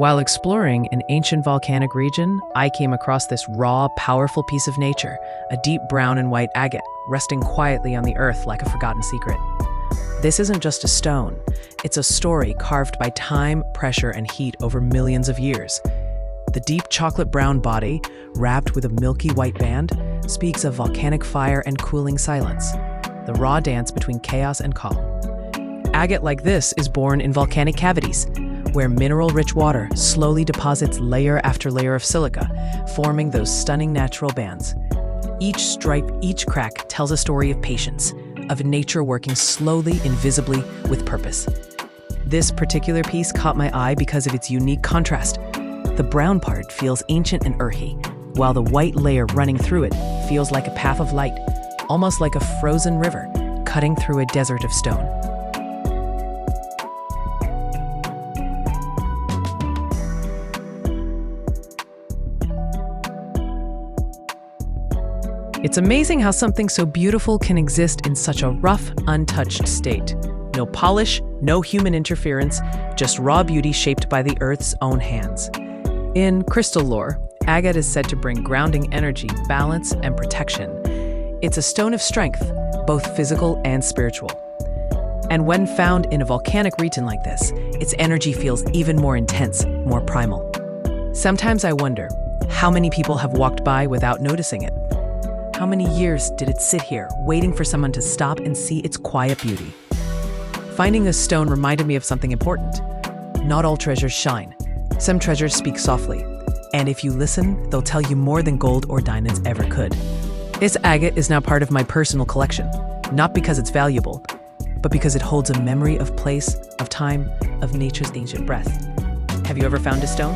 While exploring an ancient volcanic region, I came across this raw, powerful piece of nature, a deep brown and white agate, resting quietly on the earth like a forgotten secret. This isn't just a stone, it's a story carved by time, pressure, and heat over millions of years. The deep chocolate brown body, wrapped with a milky white band, speaks of volcanic fire and cooling silence, the raw dance between chaos and calm. Agate like this is born in volcanic cavities, where mineral-rich water slowly deposits layer after layer of silica, forming those stunning natural bands. Each stripe, each crack tells a story of patience, of nature working slowly, invisibly, with purpose. This particular piece caught my eye because of its unique contrast. The brown part feels ancient and earthy, while the white layer running through it feels like a path of light, almost like a frozen river cutting through a desert of stone. It's amazing how something so beautiful can exist in such a rough, untouched state. No polish, no human interference, just raw beauty shaped by the Earth's own hands. In crystal lore, agate is said to bring grounding energy, balance, and protection. It's a stone of strength, both physical and spiritual. And when found in a volcanic region like this, its energy feels even more intense, more primal. Sometimes I wonder, how many people have walked by without noticing it? How many years did it sit here, waiting for someone to stop and see its quiet beauty? Finding this stone reminded me of something important. Not all treasures shine. Some treasures speak softly, and if you listen, they'll tell you more than gold or diamonds ever could. This agate is now part of my personal collection, not because it's valuable, but because it holds a memory of place, of time, of nature's ancient breath. Have you ever found a stone?